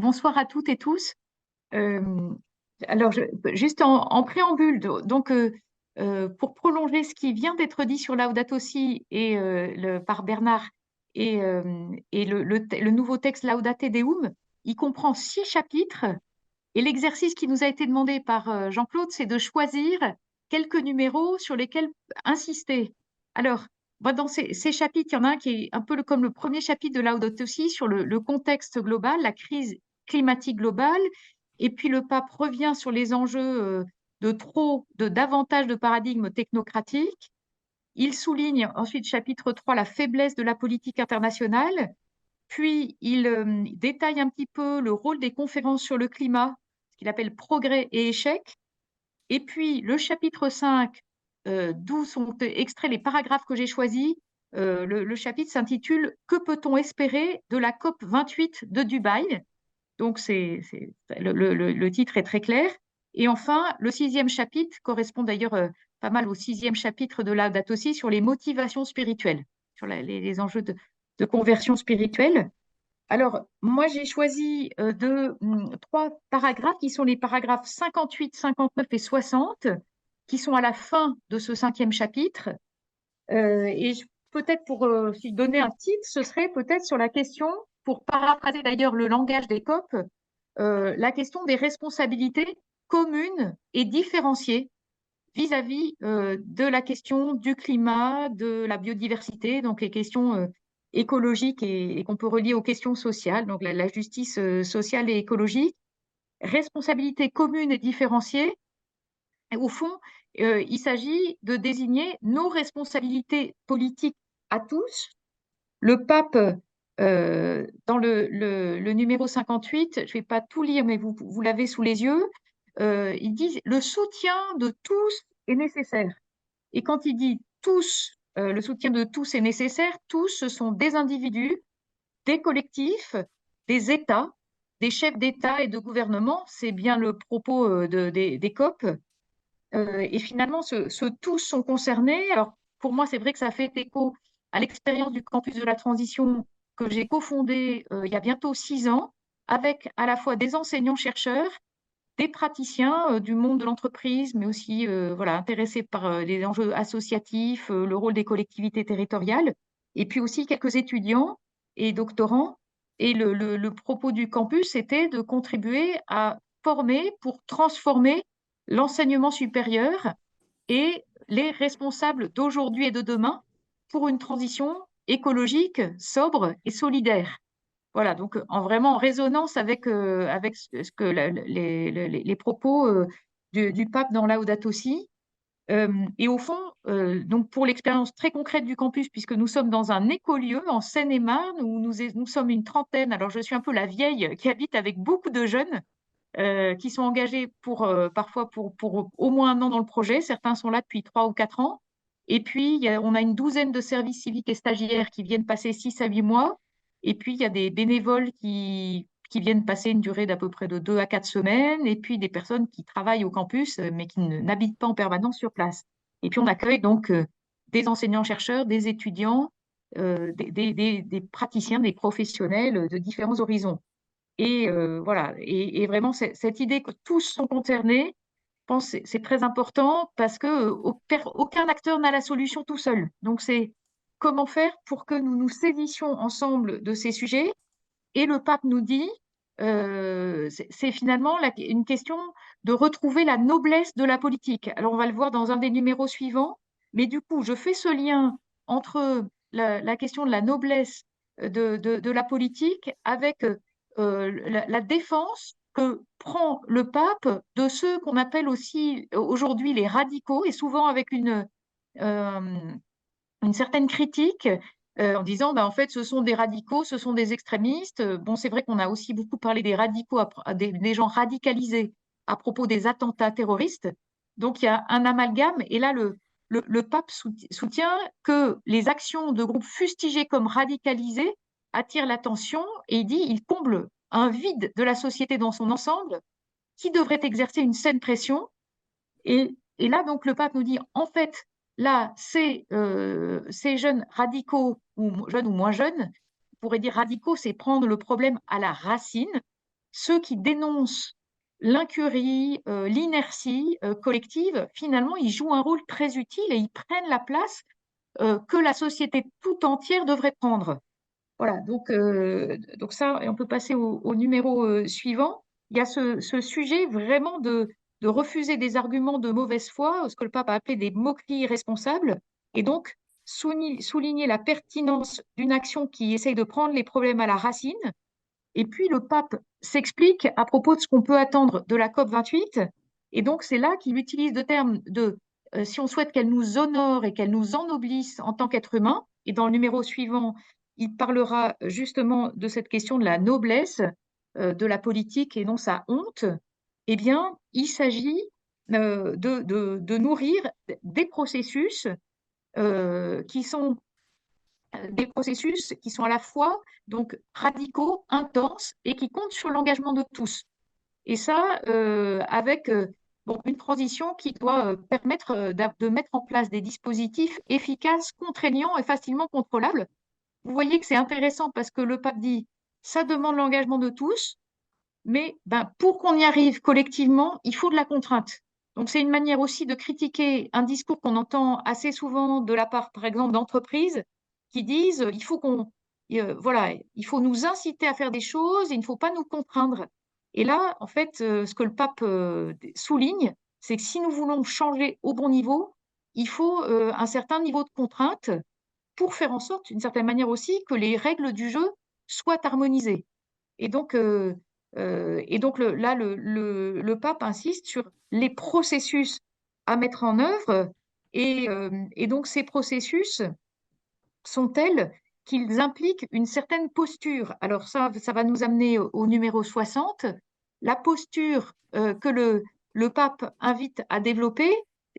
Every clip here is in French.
Bonsoir à toutes et tous. Euh, alors, juste en préambule, pour prolonger ce qui vient d'être dit sur Laudato Si par Bernard et le nouveau texte Laudate Deum, il comprend 6 chapitres et l'exercice qui nous a été demandé par Jean-Claude, c'est de choisir quelques numéros sur lesquels insister. Alors, moi, dans ces chapitres, il y en a un qui est un peu comme le premier chapitre de Laudato Si sur le contexte global, la crise climatique globale. Et puis, le pape revient sur les enjeux de davantage de paradigmes technocratiques. Il souligne ensuite, chapitre 3, la faiblesse de la politique internationale. Puis, il détaille un petit peu le rôle des conférences sur le climat, ce qu'il appelle progrès et échecs. Et puis, le chapitre 5, d'où sont extraits les paragraphes que j'ai choisis, le chapitre s'intitule « Que peut-on espérer de la COP 28 de Dubaï ?» Donc, le titre est très clair. Et enfin, le 6e chapitre correspond d'ailleurs pas mal au 6e chapitre de Laudato Si sur les motivations spirituelles, sur les enjeux de conversion spirituelle. Alors, moi, j'ai choisi 3 paragraphes qui sont les paragraphes 58, 59 et 60, qui sont à la fin de ce 5e chapitre. Peut-être pour si donner un titre, ce serait peut-être sur la question, pour paraphraser d'ailleurs le langage des COP, la question des responsabilités communes et différenciées vis-à-vis de la question du climat, de la biodiversité, donc les questions écologiques et qu'on peut relier aux questions sociales, donc la justice sociale et écologique, responsabilité commune et différenciée. Et au fond, il s'agit de désigner nos responsabilités politiques à tous. Le pape, dans le numéro 58, je ne vais pas tout lire, mais vous l'avez sous les yeux, il dit le soutien de tous est nécessaire. Et quand il dit tous, le soutien de tous est nécessaire, tous, ce sont des individus, des collectifs, des États, des chefs d'État et de gouvernement. C'est bien le propos des COP. Et finalement, ce tous sont concernés. Alors, pour moi, c'est vrai que ça fait écho à l'expérience du campus de la transition que j'ai cofondé il y a bientôt 6 ans, avec à la fois des enseignants-chercheurs, des praticiens du monde de l'entreprise, mais aussi voilà, intéressés par les enjeux associatifs, le rôle des collectivités territoriales, et puis aussi quelques étudiants et doctorants. Et le propos du campus était de contribuer à former pour transformer l'enseignement supérieur et les responsables d'aujourd'hui et de demain pour une transition écologique, sobre et solidaire. Voilà, donc vraiment en résonance avec ce que les propos du pape dans Laudato Si. Et au fond, donc pour l'expérience très concrète du campus, puisque nous sommes dans un écolieu en Seine-et-Marne, où nous sommes une trentaine, alors je suis un peu la vieille qui habite avec beaucoup de jeunes qui sont engagés parfois pour au moins un an dans le projet. Certains sont là depuis 3 ou 4 ans. Et puis, on a une douzaine de services civiques et stagiaires qui viennent passer 6 à 8 mois. Et puis, il y a des bénévoles qui viennent passer une durée d'à peu près de 2 à 4 semaines. Et puis, des personnes qui travaillent au campus, mais qui n'habitent pas en permanence sur place. Et puis, on accueille donc des enseignants-chercheurs, des étudiants, des praticiens, des professionnels de différents horizons. Et voilà, et vraiment, cette idée que tous sont concernés, je pense que c'est très important parce que aucun acteur n'a la solution tout seul. Donc, c'est comment faire pour que nous nous saisissions ensemble de ces sujets. Et le pape nous dit, c'est finalement une question de retrouver la noblesse de la politique. Alors, on va le voir dans un des numéros suivants, mais du coup, je fais ce lien entre la question de la noblesse de la politique avec la défense que prend le pape de ceux qu'on appelle aussi aujourd'hui les radicaux, et souvent avec euh, une certaine critique en disant, bah, en fait, ce sont des radicaux, ce sont des extrémistes. Bon, c'est vrai qu'on a aussi beaucoup parlé des radicaux, des gens radicalisés à propos des attentats terroristes. Donc, il y a un amalgame. Et là, le pape soutient que les actions de groupes fustigés comme radicalisés attirent l'attention et il dit, il comble un vide de la société dans son ensemble qui devrait exercer une saine pression et là, donc, le pape nous dit, en fait, là, ces jeunes radicaux, ou jeunes ou moins jeunes, on pourrait dire radicaux, c'est prendre le problème à la racine. ceux qui dénoncent l'incurie, l'inertie collective, finalement, ils jouent un rôle très utile et ils prennent la place que la société tout entière devrait prendre. Voilà, donc ça, et on peut passer au numéro suivant. Il y a ce sujet vraiment de refuser des arguments de mauvaise foi, ce que le pape a appelé des moqueries irresponsables, et donc souligner la pertinence d'une action qui essaye de prendre les problèmes à la racine. Et puis le pape s'explique à propos de ce qu'on peut attendre de la COP 28. Et donc c'est là qu'il utilise le terme de si on souhaite qu'elle nous honore et qu'elle nous ennoblisse en tant qu'être humain. Et dans le numéro suivant, il parlera justement de cette question de la noblesse de la politique et non sa honte. Eh bien, il s'agit de nourrir des processus qui sont des processus qui sont à la fois donc radicaux, intenses et qui comptent sur l'engagement de tous. Et ça, avec bon, une transition qui doit permettre de mettre en place des dispositifs efficaces, contraignants et facilement contrôlables. Vous voyez que c'est intéressant parce que le pape dit, ça demande l'engagement de tous, mais ben, pour qu'on y arrive collectivement, il faut de la contrainte. Donc c'est une manière aussi de critiquer un discours qu'on entend assez souvent de la part, par exemple, d'entreprises qui disent il faut voilà, il faut nous inciter à faire des choses, il ne faut pas nous contraindre. Et là, en fait, ce que le pape souligne, c'est que si nous voulons changer au bon niveau, il faut un certain niveau de contrainte pour faire en sorte, d'une certaine manière aussi, que les règles du jeu soient harmonisées. Et donc là, le pape insiste sur les processus à mettre en œuvre. Et donc, ces processus sont tels qu'ils impliquent une certaine posture. Alors, ça va nous amener au numéro 60. La posture que le pape invite à développer,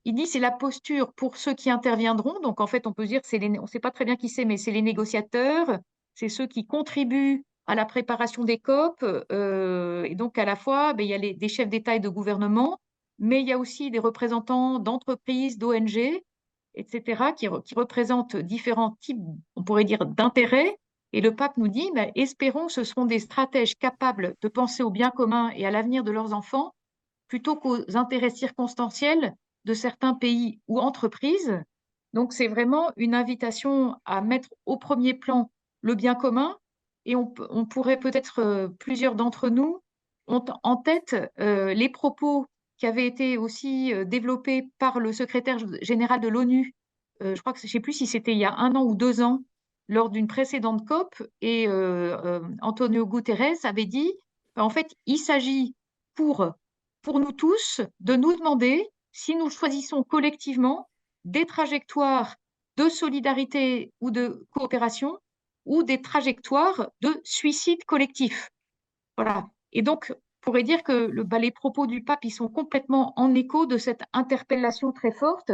il dit c'est la posture pour ceux qui interviendront. Donc, en fait, on peut dire, on ne sait pas très bien qui c'est, mais c'est les négociateurs, c'est ceux qui contribuent à la préparation des COP. Et donc, à la fois, ben, il y a des chefs d'État et de gouvernement, mais il y a aussi des représentants d'entreprises, d'ONG, etc., qui représentent différents types, on pourrait dire, d'intérêts. Et le pape nous dit, ben, espérons que ce seront des stratèges capables de penser au bien commun et à l'avenir de leurs enfants, plutôt qu'aux intérêts circonstanciels de certains pays ou entreprises. Donc, c'est vraiment une invitation à mettre au premier plan le bien commun. Et on pourrait peut-être, plusieurs d'entre nous ont en tête les propos qui avaient été aussi développés par le secrétaire général de l'ONU. Je crois que je ne sais plus si c'était il y a 1 an ou 2 ans, lors d'une précédente COP, et Antonio Guterres avait dit, en fait, il s'agit pour nous tous de nous demander si nous choisissons collectivement des trajectoires de solidarité ou de coopération ou des trajectoires de suicide collectif. Voilà. Et donc, on pourrait dire que les propos du pape, ils sont complètement en écho de cette interpellation très forte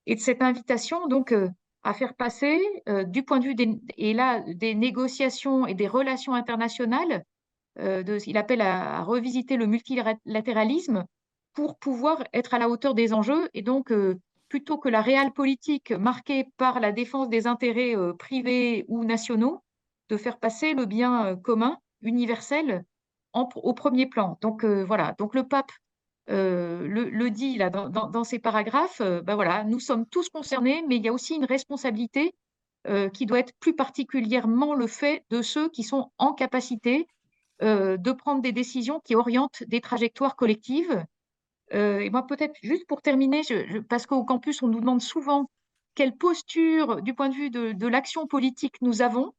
et de cette invitation donc à faire passer du point de vue des négociations et des relations internationales, il appelle à revisiter le multilatéralisme pour pouvoir être à la hauteur des enjeux. Et donc, plutôt que la réelle politique marquée par la défense des intérêts privés ou nationaux, de faire passer le bien commun, universel, au premier plan. Donc, voilà. Donc, le pape le dit là, dans ces paragraphes, ben voilà, nous sommes tous concernés, mais il y a aussi une responsabilité qui doit être plus particulièrement le fait de ceux qui sont en capacité de prendre des décisions qui orientent des trajectoires collectives. Et moi, peut-être juste pour terminer, parce qu'au campus, on nous demande souvent quelle posture, du point de vue de l'action politique, nous avons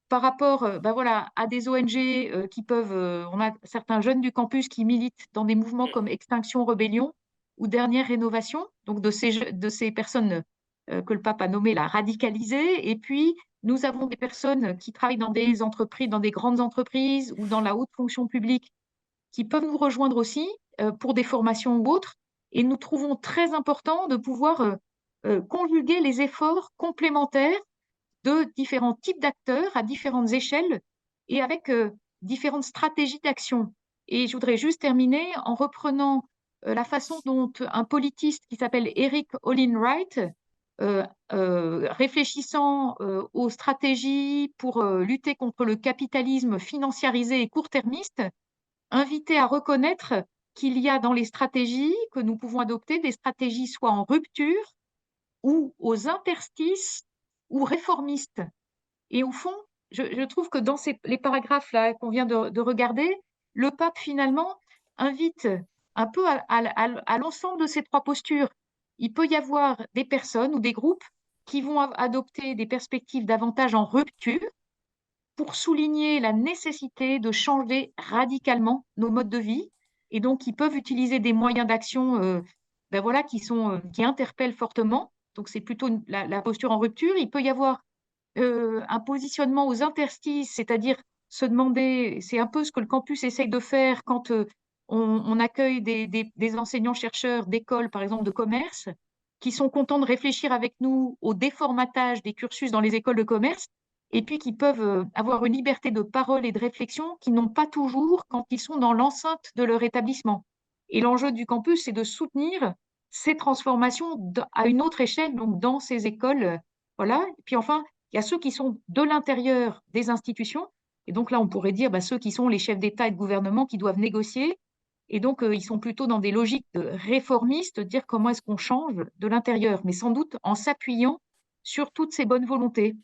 par rapport ben voilà, à des ONG qui peuvent. On a certains jeunes du campus qui militent dans des mouvements comme Extinction Rebellion ou Dernière Rénovation, donc de ces personnes que le pape a nommées là, radicalisées. Et puis, nous avons des personnes qui travaillent dans des entreprises, dans des grandes entreprises ou dans la haute fonction publique qui peuvent nous rejoindre aussi pour des formations ou autres. Et nous trouvons très important de pouvoir conjuguer les efforts complémentaires de différents types d'acteurs à différentes échelles et avec différentes stratégies d'action. Et je voudrais juste terminer en reprenant la façon dont un politiste qui s'appelle Eric Olin Wright, réfléchissant aux stratégies pour lutter contre le capitalisme financiarisé et court-termiste, inviter à reconnaître qu'il y a dans les stratégies que nous pouvons adopter des stratégies soit en rupture ou aux interstices ou réformistes. Et au fond, je trouve que dans les paragraphes là qu'on vient de regarder, le pape finalement invite un peu à l'ensemble de ces trois postures. Il peut y avoir des personnes ou des groupes qui vont adopter des perspectives davantage en rupture pour souligner la nécessité de changer radicalement nos modes de vie. Et donc, ils peuvent utiliser des moyens d'action ben voilà, qui interpellent fortement. Donc, c'est plutôt la posture en rupture. Il peut y avoir un positionnement aux interstices, c'est-à-dire se demander, c'est un peu ce que le campus essaye de faire quand on accueille des enseignants-chercheurs d'écoles, par exemple de commerce, qui sont contents de réfléchir avec nous au déformatage des cursus dans les écoles de commerce, et puis qui peuvent avoir une liberté de parole et de réflexion qu'ils n'ont pas toujours quand ils sont dans l'enceinte de leur établissement. Et l'enjeu du campus, c'est de soutenir ces transformations à une autre échelle, donc dans ces écoles. Voilà. Et puis enfin, il y a ceux qui sont de l'intérieur des institutions. Et donc là, on pourrait dire bah, ceux qui sont les chefs d'État et de gouvernement qui doivent négocier. Et donc, ils sont plutôt dans des logiques de réformistes, de dire comment est-ce qu'on change de l'intérieur, mais sans doute en s'appuyant sur toutes ces bonnes volontés.